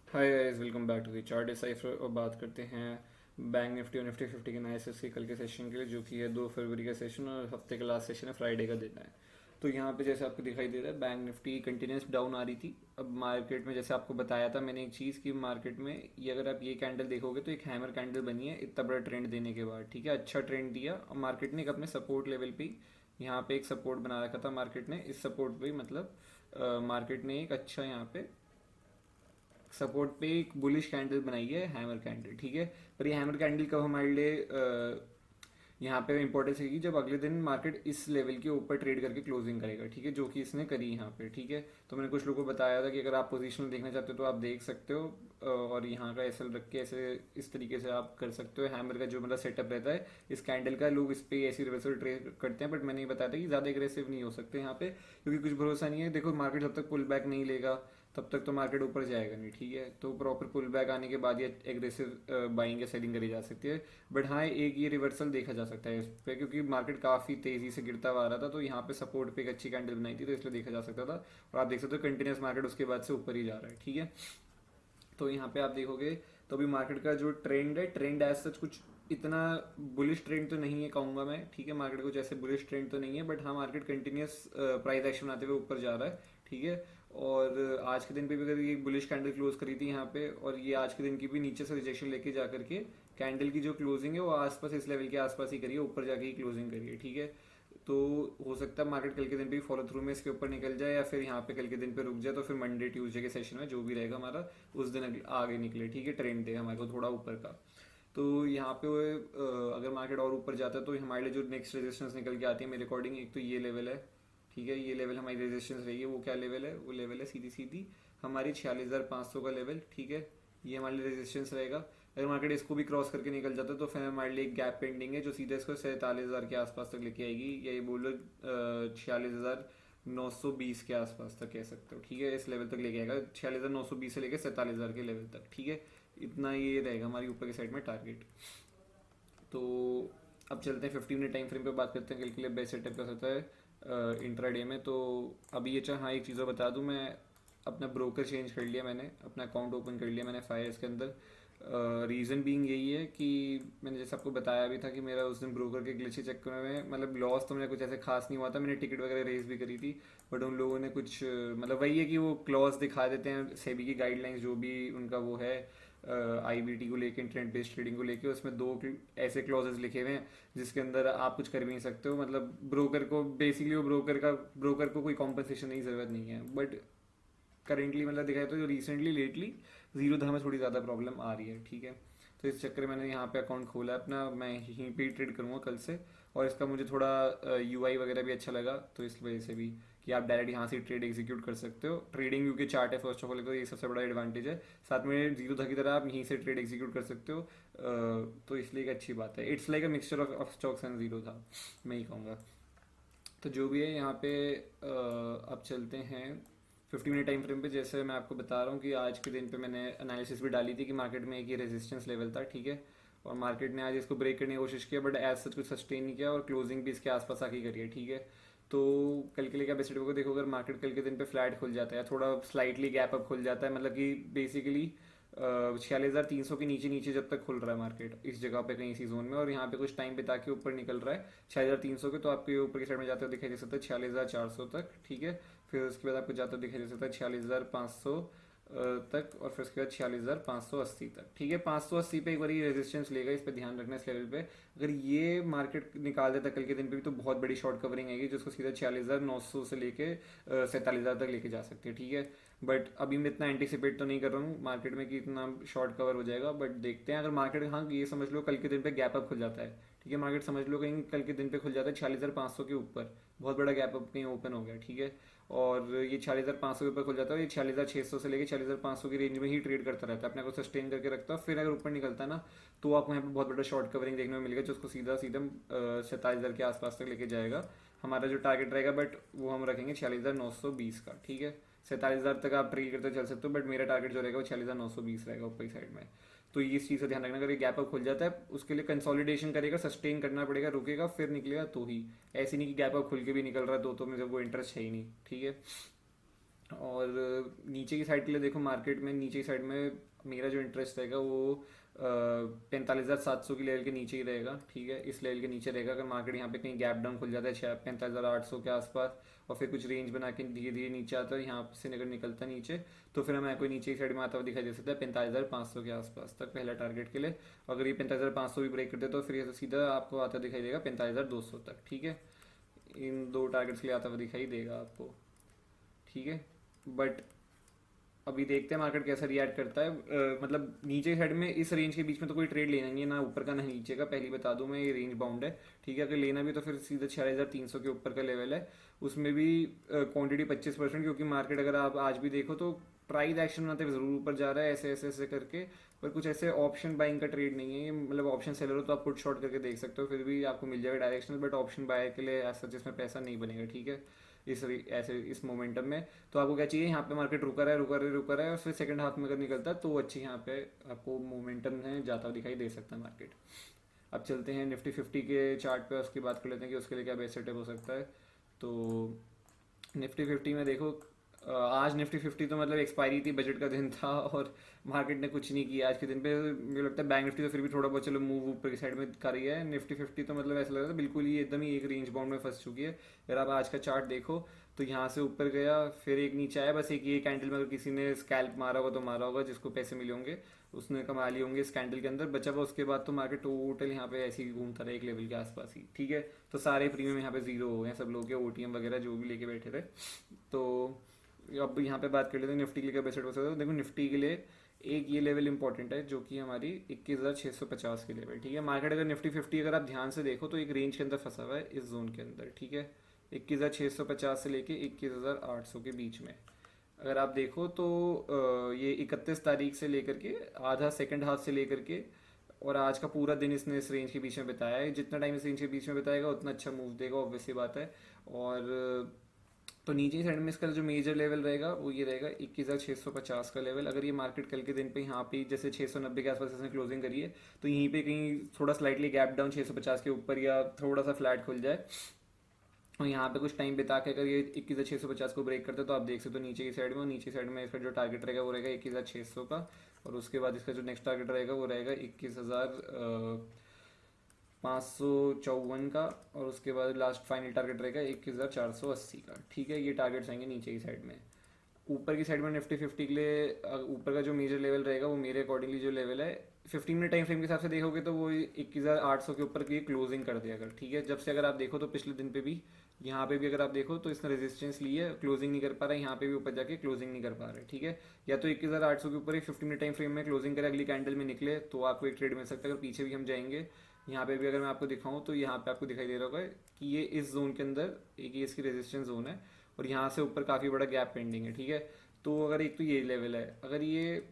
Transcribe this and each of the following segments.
Hi guys, welcome back to the chart decipher. और बात करते हैं बैंक निफ्टी और निफ्टी 50 के एनालिसिस के कल के सेशन के लिए, जो कि है 2 फरवरी का सेशन और हफ्ते का लास्ट सेशन है, फ्राइडे का दिन है। तो यहाँ पे जैसे आपको दिखाई दे रहा है, बैंक निफ्टी कंटिन्यूस डाउन आ रही थी। अब मार्केट में जैसे आपको बताया था मैंने एक चीज़ कि मार्केट में ये अगर आप ये कैंडल देखोगे तो एक हैमर कैंडल बनी है इतना बड़ा ट्रेंड देने के बाद। ठीक है, अच्छा ट्रेंड दिया और मार्केट ने एक अपने सपोर्ट लेवल पे यहाँ पे एक सपोर्ट बना रखा था मार्केट ने। इस सपोर्ट पे मतलब मार्केट ने एक अच्छा यहाँ पे सपोर्ट पे एक बुलिश कैंडल बनाई है, हैमर कैंडल। ठीक है, पर ये हैमर कैंडल कब हमारे लिए यहाँ पे इंपॉर्टेंस है कि जब अगले दिन मार्केट इस लेवल के ऊपर ट्रेड करके क्लोजिंग करेगा। ठीक है, जो कि इसने करी यहाँ पे। ठीक है, तो मैंने कुछ लोगों को बताया था कि अगर आप पोजीशन देखना चाहते हो तो आप देख सकते हो, और यहाँ का एसएल रख के ऐसे इस तरीके से आप कर सकते हो। हैमर का जो मतलब सेटअप रहता है इस कैंडल का, लोग इस पे ऐसी रिवर्सल ट्रेड करते हैं, बट मैंने ये बताया था कि ज़्यादा एग्रेसिव नहीं हो सकते यहाँ पे, क्योंकि कुछ भरोसा नहीं है। देखो मार्केट जब तक पुल बैक नहीं लेगा तब तक तो मार्केट ऊपर जाएगा नहीं। ठीक है, तो प्रॉपर पुल बैक आने के बाद ये एग्रेसिव बाइंग या सेलिंग करी जा सकती है। बट हाँ, एक ये रिवर्सल देखा जा सकता है इस पे, क्योंकि मार्केट काफ़ी तेज़ी से गिरता हुआ आ रहा था, तो यहाँ पे सपोर्ट पे एक अच्छी कैंडल बनाई थी, तो इसलिए देखा जा सकता था। और आप देख सकते हो कंटिन्यूस मार्केट उसके बाद से ऊपर ही जा रहा है। ठीक है, तो यहाँ पे आप देखोगे तो अभी मार्केट का जो ट्रेंड है, ट्रेंड एज सच कुछ इतना बुलिश ट्रेंड तो नहीं है कहूँगा मैं। ठीक है, मार्केट कुछ ऐसे बुलिश ट्रेंड तो नहीं है, बट हाँ मार्केट कंटिन्यूस प्राइस एक्शन बनाते हुए ऊपर जा रहा है। ठीक है, और आज के दिन पे भी अगर ये बुलिश कैंडल क्लोज करी थी यहाँ पे, और ये आज के दिन की भी नीचे से रिजेक्शन लेके जा करके कैंडल की जो क्लोजिंग है वो आसपास इस लेवल के आसपास ही करिए, ऊपर जाके ही क्लोजिंग करिए। ठीक है, तो हो सकता है मार्केट कल के दिन पे फॉलो थ्रू में इसके ऊपर निकल जाए, या फिर यहाँ पे कल के दिन पे रुक जाए, तो फिर मंडे ट्यूसडे के सेशन में जो भी रहेगा हमारा उस दिन आगे निकले। ठीक है, ट्रेंड दे हमारे को थोड़ा ऊपर का। तो यहाँ पे अगर मार्केट और ऊपर जाता है तो हमारे लिए जो नेक्स्ट रेजिस्टेंस निकल के आती है मेरे अकॉर्डिंग, एक तो ये लेवल है। ठीक है, ये लेवल हमारी रेजिस्टेंस रही है। वो क्या लेवल है? वो लेवल है सीधी सीधी हमारी 46,500 का लेवल। ठीक है, ये हमारे लिए रेजिस्टेंस रहेगा। अगर मार्केट इसको भी क्रॉस करके निकल जाता है तो फिर हमारे लिए एक गैप पेंडिंग है जो सीधे इसको 47,000 के आसपास तक लेके आएगी, या ये बोलो 46,920 के आसपास तक कह सकते हो। ठीक है, इस लेवल तक लेके आएगा, 46,920 से लेकर 47,000 के लेवल तक। ठीक है, इतना ये रहेगा हमारी ऊपर की साइड में टारगेट। तो अब चलते हैं 15 मिनट टाइम फ्रेम पे, बात करते हैं कल के लिए बेस्ट सेटअप कर सकता है इंट्राडे में। तो अभी ये हाँ एक चीज़ और बता दूँ, मैं अपना ब्रोकर चेंज कर लिया, मैंने अपना अकाउंट ओपन कर लिया मैंने फायर्स के अंदर। रीज़न बीइंग यही है कि मैंने जैसे आपको बताया भी था कि मेरा उस दिन ब्रोकर के ग्लिच के चक्कर में मतलब लॉस तो मेरा कुछ ऐसे खास नहीं हुआ था। मैंने टिकट वगैरह रेस भी करी थी, बट उन लोगों ने कुछ मतलब वही है कि वो क्लॉज दिखा देते हैं, सेबी की गाइडलाइंस जो भी उनका वो है आईबीटी को लेके, इंटरनेट बेस्ड ट्रेडिंग को लेके, उसमें ऐसे क्लॉजेस लिखे हुए हैं जिसके अंदर आप कुछ कर भी नहीं सकते हो। मतलब ब्रोकर को बेसिकली वो ब्रोकर को कोई कॉम्पनसेशन की ज़रूरत नहीं है। बट करेंटली मतलब देखा जाए तो जो रिसेंटली लेटली जीरो धर्म में थोड़ी ज़्यादा प्रॉब्लम आ रही है। ठीक है, तो इस चक्कर में मैंने यहाँ पे अकाउंट खोला है अपना, मैं यहीं पे ही ट्रेड करूँगा कल से। और इसका मुझे थोड़ा यूआई वगैरह भी अच्छा लगा, तो इस वजह से भी कि आप डायरेक्ट यहाँ से ट्रेड एग्जीक्यूट कर सकते हो। ट्रेडिंग व्यू के चार्ट है फर्स्ट ऑफ ऑल, तो ये सबसे बड़ा एडवांटेज है। साथ में जीरो धा की तरह आप यहीं से ट्रेड एग्जीक्यूट कर सकते हो, तो इसलिए एक अच्छी बात है। It's like a mixture of stocks and zero था, मैं ही कहूँगा। तो जो भी है यहाँ पे अब चलते हैं 50 मिनट टाइम फ्रेम पे। जैसे मैं आपको बता रहा हूँ कि आज के दिन पे मैंने एनालिसिस भी डाली थी कि मार्केट में एक ये रेजिस्टेंस लेवल था। ठीक है, और मार्केट ने आज इसको ब्रेक करने की कोशिश किया, बट एज सच कुछ सस्टेन नहीं किया, और क्लोजिंग भी इसके आसपास आके करी है। ठीक है, तो कल के लिए क्या बेस्ट को देखो, अगर मार्केट कल के दिन पे फ्लैट खुल जाता है, थोड़ा स्लाइटली गैप अप खुल जाता है, मतलब कि बेसिकली 46,300 के नीचे नीचे जब तक खुल रहा है मार्केट इस जगह पे कहीं इसी जोन में, और यहाँ पे कुछ टाइम बिता के ऊपर निकल रहा है 46,300 के, तो आपको ये ऊपर की साइड में जाते हुए दिखाई दे सकता है 46,400 तक। ठीक है, फिर उसके बाद आपको जाते हुए दिखाई दे सकता है 46,500 तक, और फिर उसके बाद 46,580 तक। ठीक है, 580 पे एक बार रेजिस्टेंस लेगा, इस पर ध्यान रखना। इस लेवल पे अगर ये मार्केट निकाल देता कल के दिन पे भी तो बहुत बड़ी शॉर्ट कवरिंग आएगी, जिसको सीधा 46,900 से लेके 47,000 तक लेके जा सकती है। ठीक है, बट अभी मैं इतना एंटिसिपेट तो नहीं कर रहा हूँ मार्केट में कि इतना शॉर्ट कवर हो जाएगा, बट देखते हैं। अगर मार्केट हाँ ये समझ लो कल के दिन पे गैप अप खुल जाता है, ठीक है, मार्केट समझ लो कहीं कल के दिन पे खुल जाता है 46,500 के ऊपर, बहुत बड़ा गैप अप कहीं ओपन हो गया। ठीक है, और ये 46,500 के ऊपर खुल जाता है, ये 46,600 से लेकर 46,500 की रेंज में ही ट्रेड करता रहता है, अपने को सस्टेन करके रखता है। फिर अगर ऊपर निकलता है ना, तो आपको यहाँ पे बहुत बड़ा शॉर्ट कवरिंग देखने को मिलेगा, जो उसको सीधा सीधा 47,000 के आसपास तक लेके जाएगा। हमारा जो टारगेट रहेगा बट वो हम रखेंगे 46,920 का। ठीक है, 47,000 तक आप ट्रेड करते चल सकते हो, बट मेरा टारगेट जो रहेगा वो 46,920 रहेगा ऊपर की साइड में। तो ये इस चीज़ का ध्यान रखना, अगर ये गैप अप खुल जाता है उसके लिए कंसोलिडेशन करेगा, सस्टेन करना पड़ेगा, रुकेगा फिर निकलेगा तो ही। ऐसे नहीं कि गैप अप खुल के भी निकल रहा है तो मेरे को इंटरेस्ट है ही नहीं। ठीक है, और नीचे की साइड के लिए देखो, मार्केट में नीचे की साइड में मेरा जो इंटरेस्ट रहेगा वो 45,700 की लेवल के नीचे ही रहेगा। ठीक है, इस लेवल के नीचे रहेगा। अगर मार्केट यहाँ पे कहीं गैप डाउन खुल जाता है 45,800 के आसपास और फिर कुछ रेंज बना के धीरे धीरे नीचे आता है, यहाँ से अगर निकलता है नीचे, तो फिर हमें कोई नीचे की साइड में आता हुआ दिखाई दे सकता है 45,500 के आसपास तक पहला टारगेट के लिए। अगर ये 45,500 भी ब्रेक कर दे तो फिर ये तो सीधा आपको आता दिखाई देगा 45,200 तक। ठीक है, इन दो टारगेट्स के लिए आता हुआ दिखाई देगा आपको। ठीक है, बट अभी देखते हैं मार्केट कैसा रिएक्ट करता है। मतलब नीचे साइड में इस रेंज के बीच में तो कोई ट्रेड लेना नहीं है, ना ऊपर का ना नीचे का, पहली बता दूं मैं, ये रेंज बाउंड है। ठीक है, अगर लेना भी तो फिर सीधा 6,300 के ऊपर का लेवल है, उसमें भी क्वांटिटी 25%, क्योंकि मार्केट अगर आप आज भी देखो तो प्राइस एक्शन बनाते हुए जरूर ऊपर जा रहा है ऐसे ऐसे ऐसे करके, पर कुछ ऐसे ऑप्शन बाइंग का ट्रेड नहीं है ये। मतलब ऑप्शन सेलर हो तो आप पुट शॉर्ट करके देख सकते हो, फिर भी आपको मिल जाएगा डायरेक्शनल, बट ऑप्शन बाय के लिए ऐसा जिसमें पैसा नहीं बनेगा। ठीक है, ऐसे इस मोमेंटम में तो आपको क्या चाहिए, यहाँ पे मार्केट रुका रहा है रुका रहा है रुका रहा है, और फिर सेकंड हाफ में अगर निकलता है तो अच्छी यहाँ पे आपको मोमेंटम है जाता हुआ दिखाई दे सकता है मार्केट। अब चलते हैं निफ्टी 50 के चार्ट पे, उसकी बात कर लेते हैं कि उसके लिए क्या बेस्ट सेटअप हो सकता है। तो निफ्टी 50 में देखो, आज निफ्टी 50 तो मतलब एक्सपायरी थी, बजट का दिन था और मार्केट ने कुछ नहीं किया आज के दिन पे। मुझे लगता है बैंक निफ्टी तो फिर भी थोड़ा बहुत चलो मूव ऊपर की साइड में कर रही है, निफ्टी 50 तो मतलब ऐसा लग रहा था बिल्कुल ही एकदम ही एक रेंज बाउंड में फंस चुकी है। अगर आप आज का चार्ट देखो तो यहाँ से ऊपर गया, फिर एक नीचे आया, बस एक ये कैंडल में अगर किसी ने स्कैल्प मारा होगा तो मारा होगा, जिसको पैसे मिले होंगे उसने कमा लिए होंगे इस कैंडल के अंदर, बचा हुआ उसके बाद तो मार्केट टोटल यहाँ पे ऐसे ही घूमता रहा एक लेवल के आसपास ही। ठीक है, तो सारे प्रीमियम यहाँ पे जीरो हो गए सब लोग के, ओटीएम वगैरह जो भी लेके बैठे थे। तो अब यहाँ पे बात कर लेते हैं निफ्टी के लिए क्या बेस्ट हो सकता है। देखो निफ्टी के लिए एक ये लेवल इंपॉर्टेंट है जो कि हमारी 21,650 की लेवल। ठीक है, मार्केट अगर निफ्टी 50 अगर आप ध्यान से देखो तो एक रेंज के अंदर फंसा हुआ है इस जोन के अंदर। ठीक है, 21,650 से लेके 21,800 के बीच में अगर आप देखो तो ये 31 तारीख से लेकर के आधा सेकंड हाफ से लेकर के और आज का पूरा दिन इसने इस रेंज के बीच में बिताया है। जितना टाइम इस रेंज के बीच में बिताएगा उतना अच्छा मूव देगा, ऑब्वियसली बात है। और तो नीचे साइड में इसका जो मेजर लेवल रहेगा वो ये रहेगा 21,650 का लेवल। अगर ये मार्केट कल के दिन पे यहाँ पे जैसे 690 के आसपास इसने क्लोजिंग करी है तो यहीं पे कहीं थोड़ा स्लाइटली गैप डाउन 650 के ऊपर या थोड़ा सा फ्लैट खुल जाए और यहाँ पे कुछ टाइम बिता के अगर ये 21,650 को ब्रेक करते हैं तो आप देख सकते हो नीचे की साइड में, नीचे साइड में इसका जो टारगेट रहेगा वो रहेगा 21,600 का, और उसके बाद इसका जो नेक्स्ट टारगेट रहेगा वो रहेगा 21,554 का, और उसके बाद लास्ट फाइनल टारगेट रहेगा 21,480 का। ठीक है, ये टारगेट्स आएंगे नीचे की साइड में। ऊपर की साइड में निफ्टी 50 के लिए ऊपर का जो मेजर लेवल रहेगा वो मेरे अकॉर्डिंगली जो लेवल है 15 मिनट टाइम फ्रेम के हिसाब से देखोगे तो वो 21,800 के ऊपर की क्लोजिंग कर दिया अगर। ठीक है, जब से अगर आप देखो तो पिछले दिन पे भी यहाँ पे भी अगर आप देखो तो इसने रेजिस्टेंस ली है, क्लोजिंग नहीं कर पा रहा है, यहाँ पे भी ऊपर जाके क्लोजिंग नहीं कर पा रहा है। ठीक है, या तो 21,800 के ऊपर ही 15 मिनट टाइम फ्रेम में क्लोजिंग करे, अगली कैंडल में निकले तो आपको एक ट्रेड मिल सकता है। अगर पीछे भी हम जाएंगे यहाँ पे भी अगर मैं आपको दिखाऊं तो यहाँ पे आपको दिखाई दे रहा होगा कि ये इस जोन के अंदर एक ये इसकी रेजिस्टेंस जोन है और यहाँ से ऊपर काफ़ी बड़ा गैप पेंडिंग है। ठीक है, तो अगर एक तो ये लेवल है, अगर ये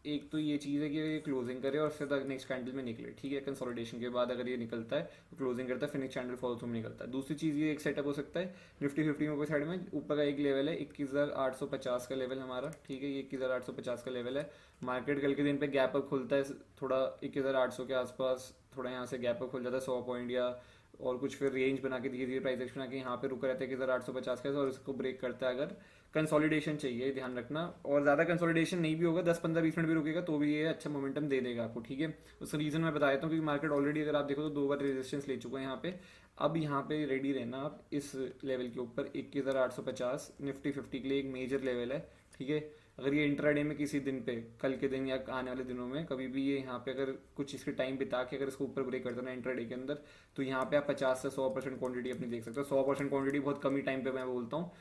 एक तो ये चीज़ है कि ये क्लोजिंग करे और फिर नेक्स्ट कैंडल में निकले। ठीक है, कंसोलिडेशन के बाद अगर ये निकलता है तो क्लोजिंग करता है, फिर नेक्स्ट कैंडल फॉलो थ्रू में निकलता है। दूसरी चीज़ ये एक सेटअप हो सकता है निफ्टी 50 में ऊपर साइड में ऊपर का एक लेवल है 21,850 का लेवल हमारा। ठीक है, ये 21,850 का लेवल है। मार्केट कल के दिन पे गैप अप खुलता है थोड़ा 21,800 के आसपास, थोड़ा यहाँ से गैप अप खुल जाता है 100 पॉइंट या और कुछ, फिर रेंज बना के धीरे धीरे प्राइस एक्शन बना के यहाँ पे रुका रहता है 21,850 का, और इसको ब्रेक करता है अगर कंसोलिडेशन चाहिए, ध्यान रखना। और ज़्यादा कंसोलिडेशन नहीं भी होगा, 10-15-20 मिनट भी रुकेगा तो भी ये अच्छा मोमेंटम दे देगा आपको। ठीक है, उसका रीज़न मैं बता देता हूँ, क्योंकि मार्केट ऑलरेडी अगर आप देखो तो 2 बार रेजिस्टेंस ले चुका है यहाँ पे। अब यहाँ पे रेडी रहना आप इस लेवल के ऊपर 21,850 निफ्टी 50 के लिए एक मेजर लेवल है। ठीक है, अगर ये इंट्राडे में किसी दिन पे कल के दिन या आने वाले दिनों में कभी भी ये यहाँ पे अगर कुछ इसके टाइम बिता के अगर इसको ऊपर ब्रेक कर देना इंट्राडे के अंदर तो यहाँ पे आप 50 से 100% क्वांटिटी अपनी देख सकते हो। 100% क्वांटिटी बहुत कम ही टाइम पे मैं बोलता हूँ,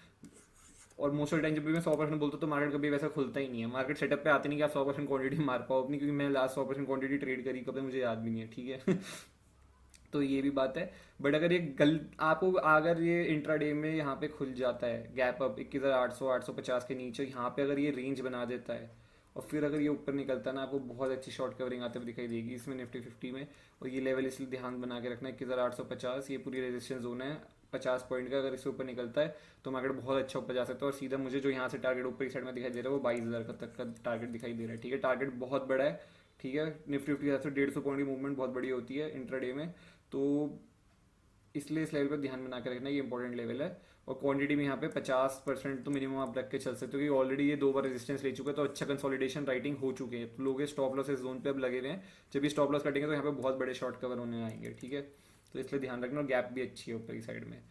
और मोस्ट ऑफ टाइम जब भी मैं 100% बोलता हूँ तो मार्केट कभी वैसा खुलता ही नहीं है। मार्केट सेटअप पे आते नहीं कि आप 100% क्वांटिटी मार पाओ अपनी, क्योंकि मैं लास्ट 100% क्वांटिटी ट्रेड करी कब मुझे याद भी नहीं है। ठीक है तो ये भी बात है। बट अगर ये आपको अगर ये इंट्राडे में यहाँ पे खुल जाता है गैप अप 21,800 850 के नीचे, यहाँ पे अगर ये रेंज बना देता है और फिर अगर ये ऊपर निकलता है ना, आपको बहुत अच्छी शॉर्ट कवरिंग आते हुए दिखाई देगी इसमें निफ्टी 50 में। और ये लेवल इसलिए ध्यान बना के रखना है 21,850, ये पूरी रेजिस्टेंस जोन है 50 पॉइंट का। अगर इससे ऊपर निकलता है तो मार्केट बहुत अच्छा ऊपर जा सकता है, और सीधा मुझे जो यहाँ से टारगेट ऊपर की साइड में दिखाई दे रहा है वो 22,000 का तक का टारगेट दिखाई दे रहा है। ठीक है, टारगेट बहुत बड़ा है। ठीक है, निफ्टी 50 से 150 पॉइंट की मूवमेंट बहुत बड़ी होती है इंट्राडे में। तो इसलिए इस लेवल पर ध्यान बना के रखना, ये इंपॉर्टेंट लेवल है। और क्वांटिटी में यहाँ पे 50% तो मिनिमम आप रख के चल सकते हो, क्योंकि ऑलरेडी ये 2 बार रेजिस्टेंस ले चुका है, तो अच्छा कंसोलिडेशन राइटिंग हो चुके हैं, तो लोग स्टॉप लॉस इस जोन पे अब लगे हुए हैं। जब भी स्टॉप लॉस कटेंगे तो यहाँ पे बहुत बड़े शॉर्ट कवर होने आएंगे, ठीक है। तो इसलिए ध्यान रखना, और गैप भी अच्छी है ऊपर की साइड में।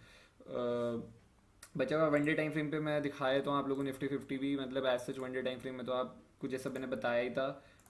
बचा हुआ वनडे टाइम फ्रेम पे मैं दिखाया तो आप लोगों को निफ्टी 50 भी, मतलब as such one day time frame में तो आप कुछ जैसा मैंने बताया ही था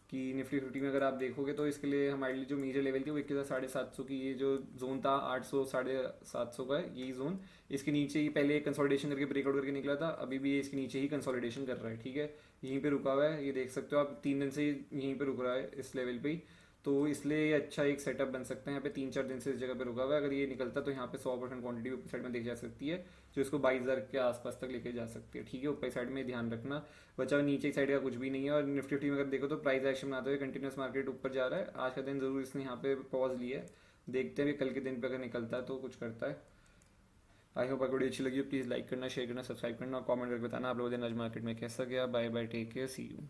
कि निफ्टी 50 में अगर आप देखोगे तो इसके लिए हमारे लिए जो मेजर लेवल थी वो 1750 की, ये जो जोन था 800 750 का है यही जोन। इसके नीचे ही पहले कंसोलिडेशन करके ब्रेकआउट करके निकला था, अभी भी ये इसके नीचे ही कंसोलिडेशन कर रहा है, ठीक है। यहीं पे रुका हुआ है, ये देख सकते हो आप, 3 दिन से यहीं पे रुक रहा है इस लेवल पे ही। तो इसलिए ये अच्छा एक सेटअप बन सकता है। यहाँ पे 3-4 दिन से इस जगह पे रुका हुआ है, अगर ये निकलता तो यहाँ पे 100% क्वांटिटी ऊपर साइड में देखी जा सकती है, जो इसको 22,000 के आसपास तक लेके जा सकती है, ठीक है। ऊपर साइड में ध्यान रखना। बचा हुआ नीचे की साइड का कुछ भी नहीं है। और निफ्टी 50 में अगर देखो तो प्राइस एक्शन बनाते हुए कंटिन्यूस मार्केट ऊपर जा रहा है। आज का दिन जरूर इसने यहाँ पे पॉज लिया है, देखते हैं कल के दिन पे अगर निकलता है तो कुछ करता है। आई होप आपको वीडियो अच्छी लगी हो, प्लीज़ लाइक करना, शेयर करना, सब्सक्राइब करना और कमेंट करके बताना आप लोगों दिन आज मार्केट में कैसा गया। Bye bye, take care, see you.